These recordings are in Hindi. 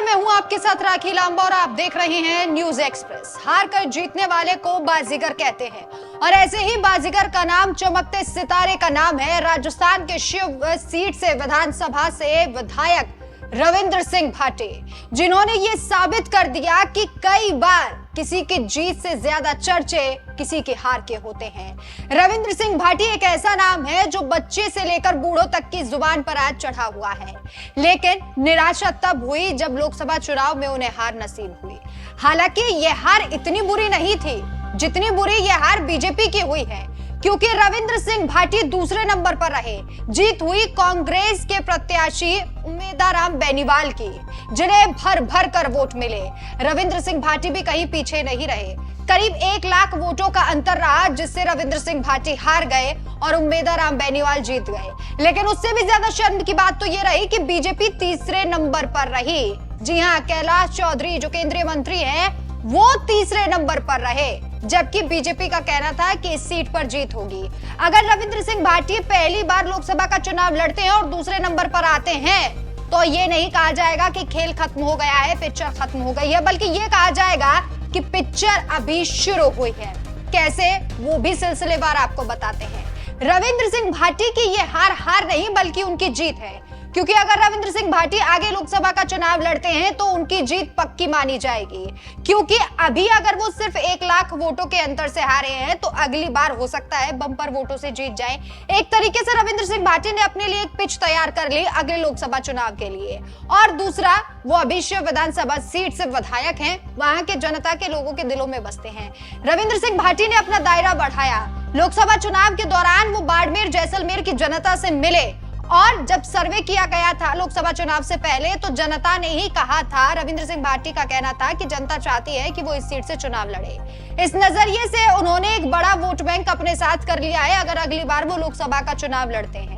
मैं हूं आपके साथ राखी लांबा और आप देख रहे हैं न्यूज एक्सप्रेस। हार कर जीतने वाले को बाजीगर कहते हैं और ऐसे ही बाजीगर का नाम चमकते सितारे का नाम है राजस्थान के शिव सीट से विधानसभा से विधायक रविंद्र सिंह भाटी, जिन्होंने ये साबित कर दिया कि कई बार किसी की जीत से ज्यादा चर्चे किसी की हार के होते हैं। रविंद्र सिंह भाटी एक ऐसा नाम है जो बच्चे से लेकर बूढ़ों तक की जुबान पर आज चढ़ा हुआ है, लेकिन निराशा तब हुई जब लोकसभा चुनाव में उन्हें हार नसीब हुई। हालांकि यह हार इतनी बुरी नहीं थी जितनी बुरी यह हार बीजेपी की हुई है, क्योंकि रविंद्र सिंह भाटी दूसरे नंबर पर रहे। जीत हुई कांग्रेस के प्रत्याशी उमेदाराम बेनीवाल की, जिन्हें भर भर कर वोट मिले। रविंद्र सिंह भाटी भी कहीं पीछे नहीं रहे। करीब 1 लाख वोटों का अंतर रहा, जिससे रविंद्र सिंह भाटी हार गए और उमेदाराम बेनीवाल जीत गए। लेकिन उससे भी ज्यादा शर्म की बात तो ये रही कि बीजेपी तीसरे नंबर पर रही। जी हाँ, कैलाश चौधरी जो केंद्रीय मंत्री हैं, वो तीसरे नंबर पर रहे, जबकि बीजेपी का कहना था कि इस सीट पर जीत होगी। अगर रविंद्र सिंह भाटी पहली बार लोकसभा का चुनाव लड़ते हैं और दूसरे नंबर पर आते हैं, तो ये नहीं कहा जाएगा कि खेल खत्म हो गया है, पिक्चर खत्म हो गई है, बल्कि ये कहा जाएगा कि पिक्चर अभी शुरू हुई है। कैसे, वो भी सिलसिलेवार आपको बताते हैं। रविंद्र सिंह भाटी की ये हार नहीं बल्कि उनकी जीत है, क्योंकि अगर रविंद्र सिंह भाटी आगे लोकसभा का चुनाव लड़ते हैं तो उनकी जीत पक्की मानी जाएगी, क्योंकि अभी अगर वो सिर्फ 1 लाख वोटों के अंतर से हारे हैं तो अगली बार हो सकता है बम्पर वोटों से जीत जाए। एक तरीके से रविंद्र सिंह भाटी ने अपने लिए एक पिच तैयार कर ली अगले लोकसभा चुनाव के लिए। और दूसरा, वो अभी शिव विधानसभा सीट से विधायक हैं, वहां के जनता के लोगों के दिलों में बसते हैं। रविंद्र सिंह भाटी ने अपना दायरा बढ़ाया। लोकसभा चुनाव के दौरान वो बाड़मेर जैसलमेर की जनता से मिले, और जब सर्वे किया गया था लोकसभा चुनाव से पहले, तो जनता ने ही कहा था, रविंद्र सिंह भाटी का कहना था कि जनता चाहती है कि वो इस सीट से चुनाव लड़े। इस नजरिए से उन्होंने एक बड़ा वोट बैंक अपने साथ कर लिया है अगर अगली बार वो लोकसभा का चुनाव लड़ते हैं।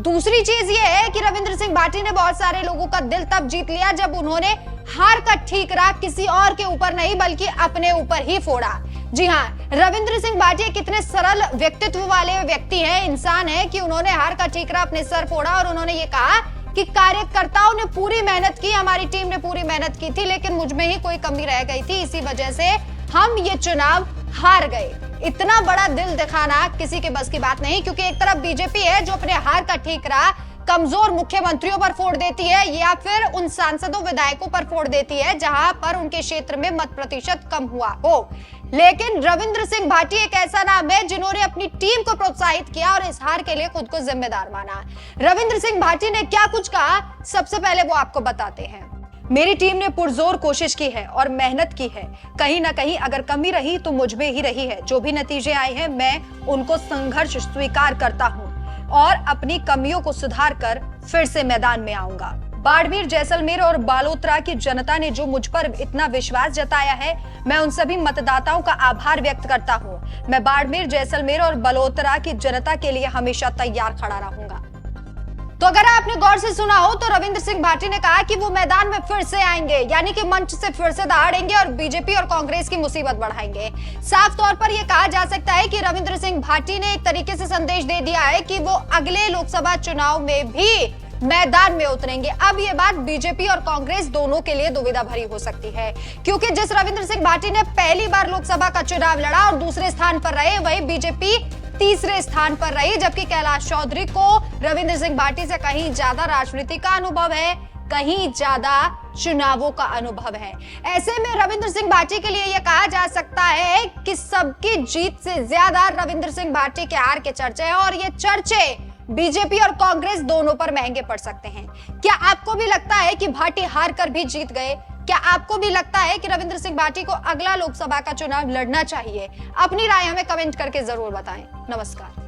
दूसरी चीज ये है कि रविंद्र सिंह भाटी ने बहुत सारे लोगों का दिल तब जीत लिया जब उन्होंने हार का ठीकरा किसी और के ऊपर नहीं बल्कि अपने ऊपर ही फोड़ा। जी हाँ, रविंद्र सिंह भाटी कितने सरल व्यक्तित्व वाले व्यक्ति हैं, इंसान है कि उन्होंने हार का ठीकरा अपने सर फोड़ा और उन्होंने ये कहा कि कार्यकर्ताओं ने पूरी मेहनत की, हमारी टीम ने पूरी मेहनत की थी, लेकिन मुझ में ही कोई कमी रह गई थी, इसी वजह से हम ये चुनाव हार गए। इतना बड़ा दिल दिखाना किसी के बस की बात नहीं, क्योंकि एक तरफ बीजेपी है जो अपने हार का ठीकरा कमजोर मुख्यमंत्रियों पर फोड़ देती है या फिर उन सांसदों विधायकों पर फोड़ देती है जहां पर उनके क्षेत्र में मत प्रतिशत कम हुआ हो। लेकिन रविंद्र सिंह भाटी एक ऐसा नाम है जिन्होंने अपनी टीम को प्रोत्साहित किया और इस हार के लिए खुद को जिम्मेदार माना। रविंद्र सिंह भाटी ने क्या कुछ कहा, सबसे पहले वो आपको बताते हैं। मेरी टीम ने पुरजोर कोशिश की है और मेहनत की है। कहीं ना कहीं अगर कमी रही तो मुझ में ही रही है। जो भी नतीजे आए हैं मैं उनको संघर्ष स्वीकार करता हूं और अपनी कमियों को सुधार कर फिर से मैदान में आऊंगा। बाड़मेर, जैसलमेर और बालोतरा की जनता ने जो मुझ पर इतना विश्वास जताया है, मैं उन सभी मतदाताओं का आभार व्यक्त करता हूं। मैं बाड़मेर, जैसलमेर और बालोतरा की जनता के लिए हमेशा तैयार खड़ा रहूंगा। तो अगर आपने गौर से सुना हो तो रविंद्र सिंह भाटी ने कहा कि वो मैदान में फिर से आएंगे, यानी कि मंच से फिर से दहाड़ेंगे और बीजेपी और कांग्रेस की मुसीबत बढ़ाएंगे। साफ तौर पर यह कहा जा सकता है कि रविंद्र सिंह भाटी ने एक तरीके से संदेश दे दिया है कि वो अगले लोकसभा चुनाव में भी मैदान में उतरेंगे। अब ये बात बीजेपी और कांग्रेस दोनों के लिए दुविधा भरी हो सकती है, क्योंकि जिस रविंद्र सिंह भाटी ने पहली बार लोकसभा का चुनाव लड़ा और दूसरे स्थान पर रहे, वही बीजेपी तीसरे स्थान पर रही, जबकि कैलाश चौधरी को रविंद्र सिंह भाटी से कहीं ज्यादा राजनीति का अनुभव है, कहीं ज्यादा चुनावों का अनुभव है। ऐसे में रविंद्र सिंह भाटी के लिए यह कहा जा सकता है कि सबकी जीत से ज्यादा रविंद्र सिंह भाटी के हार के चर्चे हैं और ये चर्चे बीजेपी और कांग्रेस दोनों पर महंगे पड़ सकते हैं। क्या आपको भी लगता है कि भाटी हार कर भी जीत गए? क्या आपको भी लगता है कि रविंद्र सिंह भाटी को अगला लोकसभा का चुनाव लड़ना चाहिए? अपनी राय हमें कमेंट करके जरूर बताएं। नमस्कार।